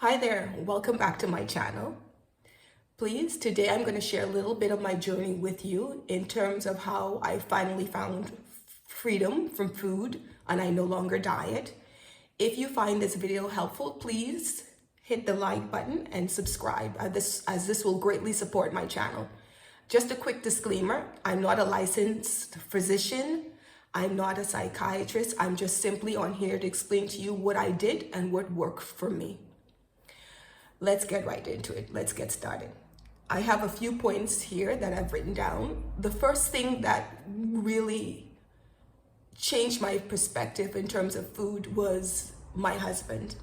Hi there, welcome back to my channel. Please, today I'm going to share a little bit of my journey with you in terms of how I finally found freedom from food and I no longer diet. If you find this video helpful, please hit the like button and subscribe as this will greatly support my channel. Just a quick disclaimer, I'm not a licensed physician. I'm not a psychiatrist. I'm just simply on here to explain to you what I did and what worked for me. Let's get right into it. Let's get started. I have a few points here that I've written down. The first thing that really changed my perspective in terms of food was my husband.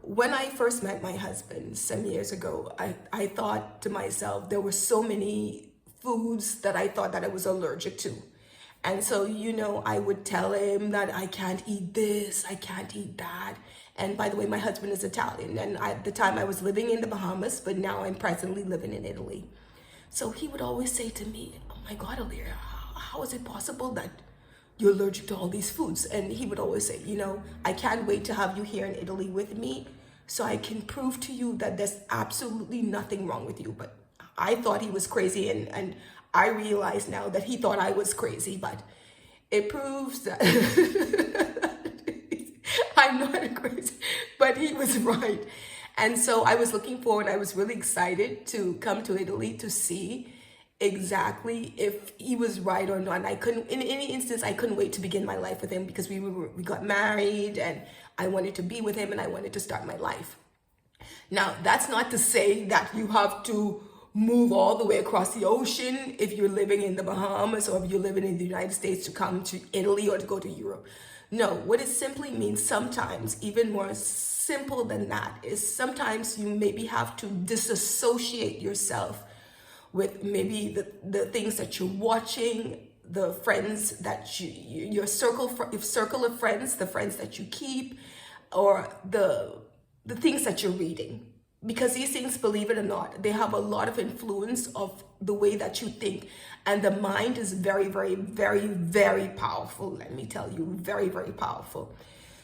When I first met my husband some years ago, I thought to myself, there were so many foods that I thought that I was allergic to. And so, I would tell him that I can't eat this, I can't eat that. And by the way, my husband is Italian. And at the time I was living in the Bahamas, but now I'm presently living in Italy. So he would always say to me, oh my God, Alir, how is it possible that you're allergic to all these foods? And he would always say, I can't wait to have you here in Italy with me so I can prove to you that there's absolutely nothing wrong with you. But I thought he was crazy, and I realize now that he thought I was crazy, but it proves that I'm not crazy, but he was right. And so I was looking forward, I was really excited to come to Italy to see exactly if he was right or not. And I couldn't, in any instance, I couldn't wait to begin my life with him because we got married and I wanted to be with him and I wanted to start my life. Now, that's not to say that you have to move all the way across the ocean if you're living in the Bahamas or if you're living in the United States to come to Italy or to go to Europe. No, what it simply means sometimes, even more simple than that, is sometimes you maybe have to disassociate yourself with maybe the things that you're watching, the friends that your circle of friends, the friends that you keep, or the things that you're reading. Because these things, believe it or not, they have a lot of influence of the way that you think. And the mind is very, very, very, very powerful. Let me tell you, very, very powerful.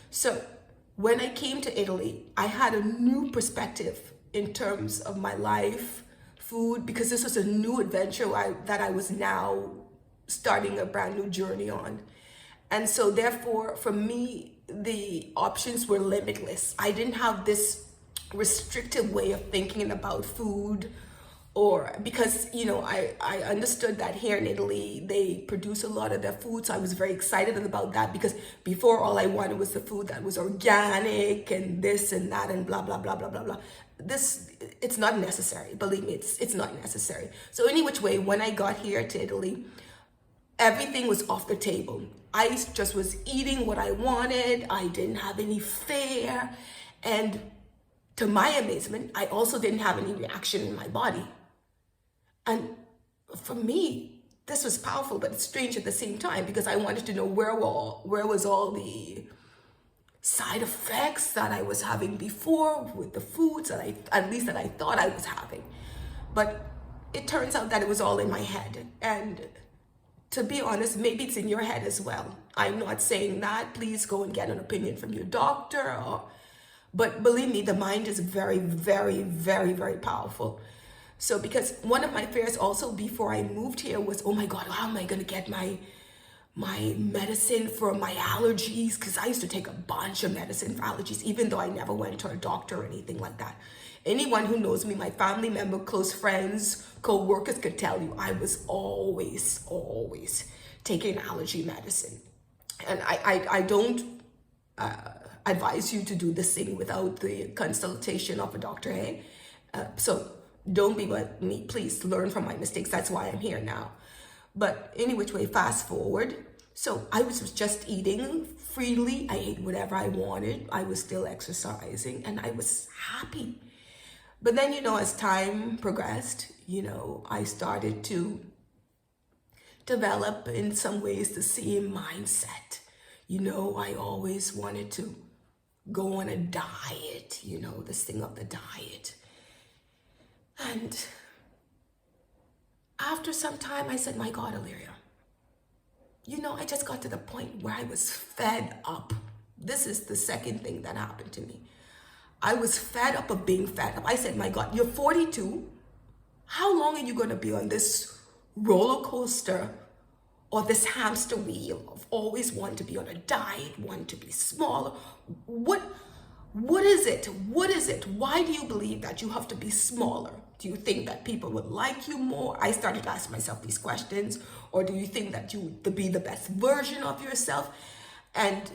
So when I came to Italy, I had a new perspective in terms of my life, food, because this was a new adventure that I was now starting a brand new journey on. And so therefore, for me, the options were limitless. I didn't have this restrictive way of thinking about food, or because I understood that here in Italy they produce a lot of their food, so I was very excited about that, because before all I wanted was the food that was organic and this and that and blah blah blah blah blah blah. It's not necessary, believe me, it's not necessary. So any which way, when I got here to Italy, everything was off the table. I just was eating what I wanted. I didn't have any fear, and to my amazement, I also didn't have any reaction in my body. And for me, this was powerful, but it's strange at the same time, because I wanted to know where was all the side effects that I was having before with the foods that I thought I was having. But it turns out that it was all in my head. And to be honest, maybe it's in your head as well. I'm not saying that. Please go and get an opinion from your doctor, but believe me, the mind is very, very, very, very powerful. So because one of my fears also before I moved here was, oh my God, how am I going to get my medicine for my allergies? Because I used to take a bunch of medicine for allergies, even though I never went to a doctor or anything like that. Anyone who knows me, my family member, close friends, co-workers could tell you I was always taking allergy medicine. And I don't advise you to do this thing without the consultation of a doctor, hey? So don't be like me, please learn from my mistakes. That's why I'm here now. But any which way, fast forward. So I was just eating freely. I ate whatever I wanted. I was still exercising and I was happy. But then, as time progressed, I started to develop in some ways the same mindset. I always wanted to go on a diet, this thing of the diet. And after some time, I said, my God, Illyria, I just got to the point where I was fed up. This is the second thing that happened to me. I was fed up of being fed up. I said, my God, you're 42. How long are you going to be on this roller coaster or this hamster wheel of always wanting to be on a diet, wanting to be smaller? What is it? What is it? Why do you believe that you have to be smaller? Do you think that people would like you more? I started to ask myself these questions. Or do you think that you to be the best version of yourself? And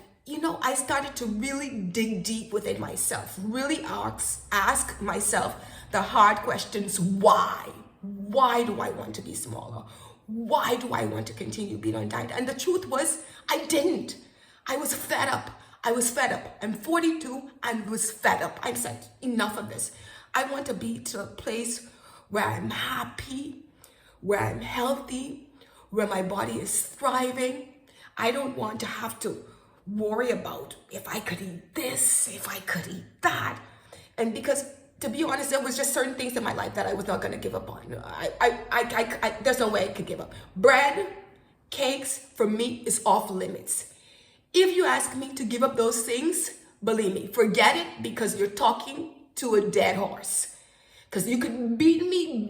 I started to really dig deep within myself, really ask myself the hard questions. Why? Why do I want to be smaller? Why do I want to continue being on diet? And the truth was, I didn't. I was fed up. I was fed up. I'm 42 and was fed up. I said, enough of this. I want to be to a place where I'm happy, where I'm healthy, where my body is thriving. I don't want to have to worry about if I could eat this, if I could eat that. And because, to be honest, there was just certain things in my life that I was not going to give up on. There's no way I could give up. Bread, cakes, for me, is off limits. If you ask me to give up those things, believe me, forget it, because you're talking to a dead horse. Because you could beat me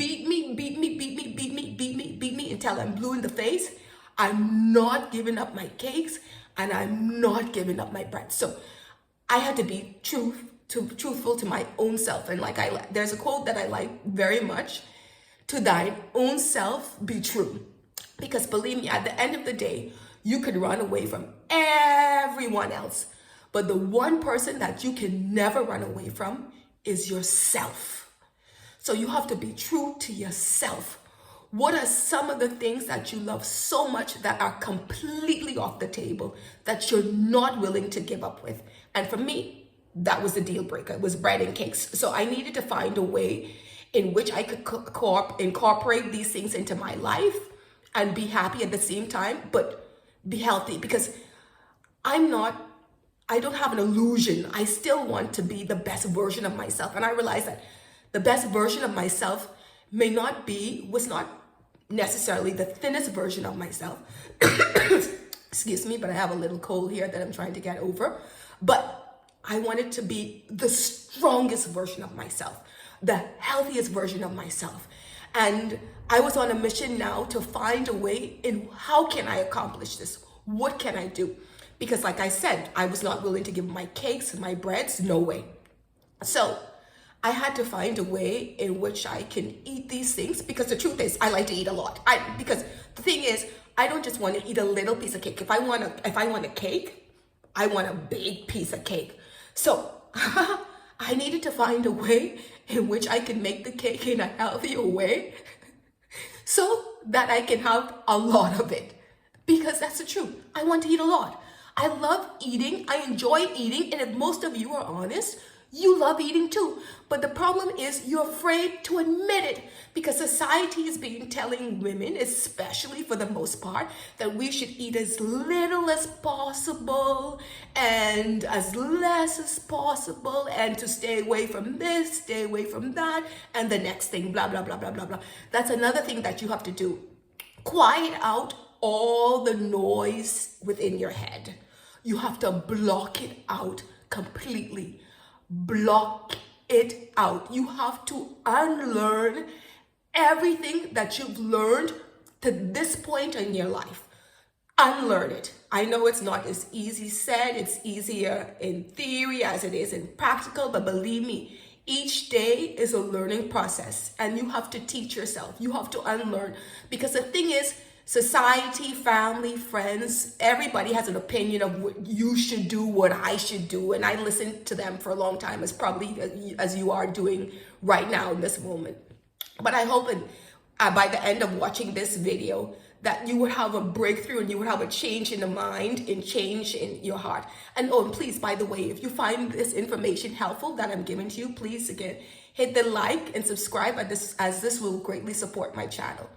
until I'm blue in the face. I'm not giving up my cakes, and I'm not giving up my bread. So I had to be truthful to my own self. And there's a quote that I like very much: to thine own self be true. Because believe me, at the end of the day, you could run away from everyone else, but the one person that you can never run away from is yourself. So you have to be true to yourself. What are some of the things that you love so much that are completely off the table, that you're not willing to give up with? And for me, that was the deal breaker. It was bread and cakes. So I needed to find a way in which I could incorporate these things into my life and be happy at the same time, but be healthy, because I don't have an illusion. I still want to be the best version of myself. And I realized that the best version of myself was not necessarily the thinnest version of myself. Excuse me, but I have a little cold here that I'm trying to get over. But I wanted to be the strongest version of myself, the healthiest version of myself. And I was on a mission now to find a way in how can I accomplish this? What can I do? Because like I said, I was not willing to give my cakes and my breads, no way. So I had to find a way in which I can eat these things, because the truth is, I like to eat a lot. Because the thing is, I don't just want to eat a little piece of cake. If I want a cake, I want a big piece of cake. So I needed to find a way in which I can make the cake in a healthier way so that I can have a lot of it. Because that's the truth. I want to eat a lot. I love eating. I enjoy eating. And if most of you are honest, you love eating too. But the problem is you're afraid to admit it, because society has been telling women, especially for the most part, that we should eat as little as possible and as less as possible, and to stay away from this, stay away from that, and the next thing, blah, blah, blah, blah, blah, blah. That's another thing that you have to do. Quiet out all the noise within your head. You have to block it out completely. Block it out. You have to unlearn everything that you've learned to this point in your life. Unlearn it. I know it's not as easy said. It's easier in theory as it is in practical, but believe me, each day is a learning process, and you have to teach yourself. You have to unlearn, because the thing is, society, family, friends, everybody has an opinion of what you should do, what I should do. And I listened to them for a long time, as you are doing right now in this moment. But I hope by the end of watching this video that you would have a breakthrough, and you would have a change in the mind and change in your heart. And please, by the way, if you find this information helpful that I'm giving to you, please, again, hit the like and subscribe, as this will greatly support my channel.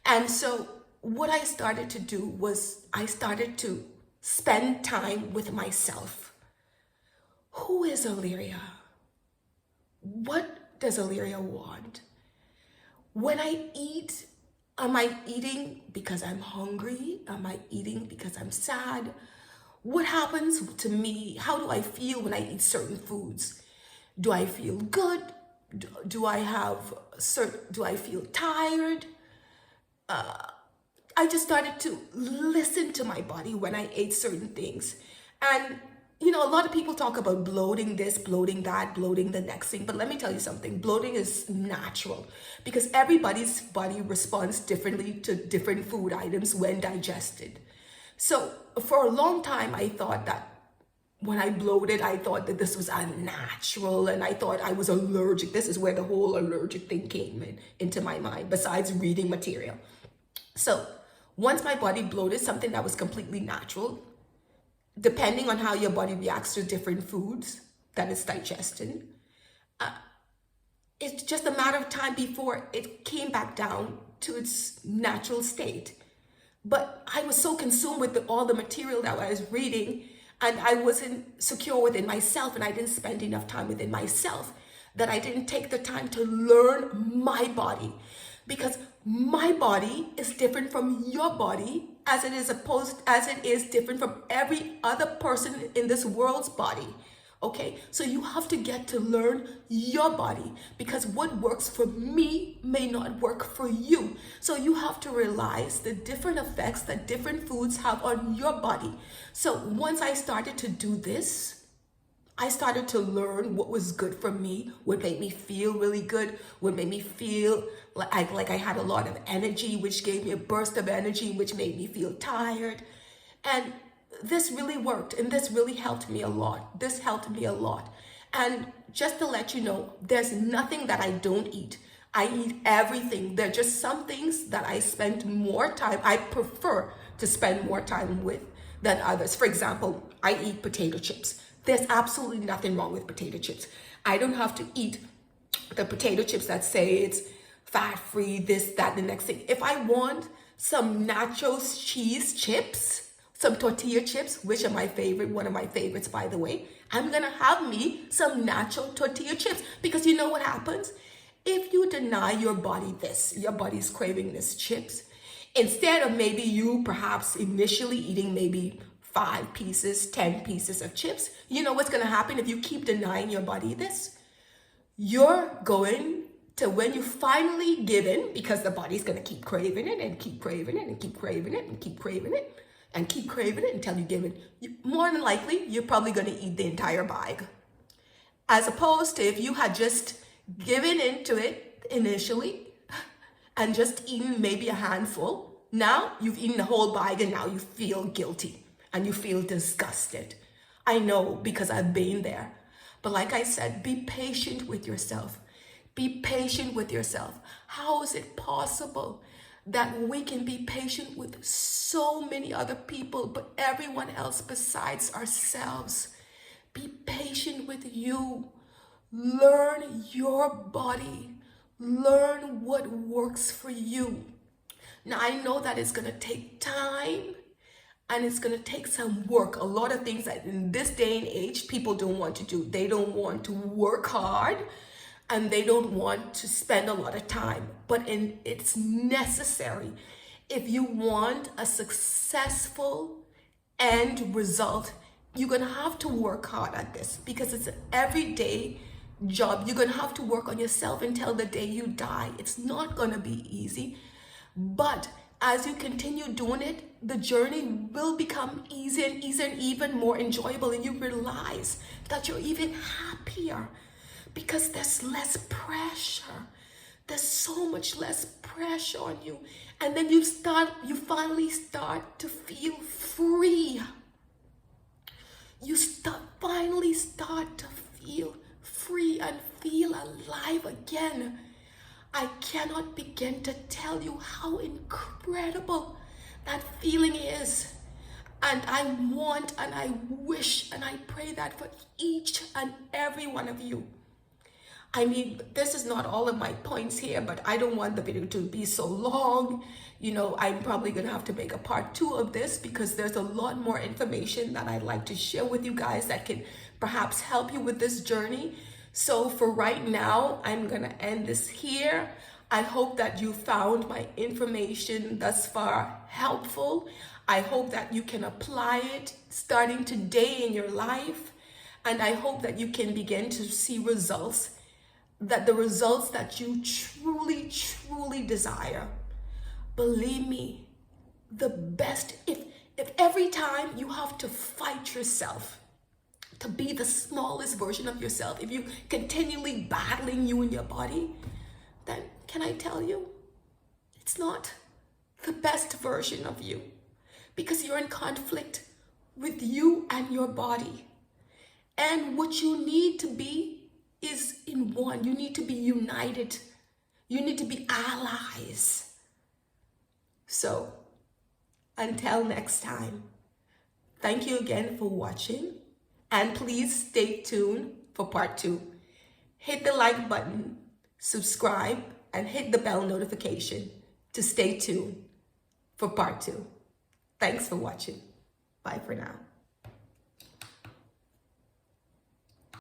And so what I started to do was I started to spend time with myself. Who is Illyria? What does Illyria want? When I eat, am I eating because I'm hungry? Am I eating because I'm sad? What happens to me? How do I feel when I eat certain foods? Do I feel good? Do I have do I feel tired? I just started to listen to my body when I ate certain things. And, a lot of people talk about bloating this, bloating that, bloating the next thing. But let me tell you something, bloating is natural because everybody's body responds differently to different food items when digested. So for a long time, I thought that when I bloated, I thought that this was unnatural and I thought I was allergic. This is where the whole allergic thing came into my mind, besides reading material. So once my body bloated, something that was completely natural, depending on how your body reacts to different foods that it's digesting, it's just a matter of time before it came back down to its natural state. But I was so consumed with all the material that I was reading, and I wasn't secure within myself, and I didn't spend enough time within myself, that I didn't take the time to learn my body. Because my body is different from your body, as it is different from every other person in this world's body. Okay, so you have to get to learn your body, because what works for me may not work for you. So you have to realize the different effects that different foods have on your body. So once I started to do this, I started to learn what was good for me, what made me feel really good, what made me feel like I had a lot of energy, which gave me a burst of energy, which made me feel tired. And this really worked, and this really helped me a lot. This helped me a lot. And just to let you know, there's nothing that I don't eat. I eat everything. There are just some things that I prefer to spend more time with than others. For example, I eat potato chips. There's absolutely nothing wrong with potato chips. I don't have to eat the potato chips that say it's fat-free, this, that, the next thing. If I want some nacho cheese chips, some tortilla chips, which are one of my favorites, by the way, I'm gonna have me some nacho tortilla chips, because you know what happens? If you deny your body this, your body's craving this chips, instead of maybe you perhaps initially eating maybe 5 pieces, 10 pieces of chips, you know what's gonna happen if you keep denying your body this? You're going to, when you finally give in, because the body's gonna keep craving it and keep craving it and keep craving it and keep craving it and keep craving it until you give in, more than likely, you're probably gonna eat the entire bag. As opposed to if you had just given into it initially and just eaten maybe a handful, now you've eaten the whole bag and now you feel guilty and you feel disgusted. I know, because I've been there. But like I said, be patient with yourself. Be patient with yourself. How is it possible that we can be patient with so many other people, but everyone else besides ourselves? Be patient with you. Learn your body. Learn what works for you. Now, I know that it's going to take time and it's going to take some work. A lot of things that in this day and age, people don't want to do. They don't want to work hard and they don't want to spend a lot of time. But it's necessary. If you want a successful end result, you're going to have to work hard at this, because it's an everyday job. You're going to have to work on yourself until the day you die. It's not going to be easy, but as you continue doing it, the journey will become easier and easier and even more enjoyable, and you realize that you're even happier because there's less pressure. There's so much less pressure on you, and then you finally start to feel free. You finally start to feel free and feel alive again. I cannot begin to tell you how incredible that feeling is. And I want and I wish and I pray that for each and every one of you. I mean, this is not all of my points here, but I don't want the video to be so long. I'm probably going to have to make a part 2 of this, because there's a lot more information that I'd like to share with you guys that can perhaps help you with this journey. So for right now, I'm going to end this here. I hope that you found my information thus far helpful. I hope that you can apply it starting today in your life. And I hope that you can begin to see results, that the results that you truly, truly desire. Believe me, the best, if every time you have to fight yourself to be the smallest version of yourself, if you continually battling you in your body, then can I tell you, it's not the best version of you, because you're in conflict with you and your body. And what you need to be is in one. You need to be united. You need to be allies. So until next time, thank you again for watching. And please stay tuned for part 2. Hit the like button, subscribe, and hit the bell notification to stay tuned for part 2. Thanks for watching. Bye for now.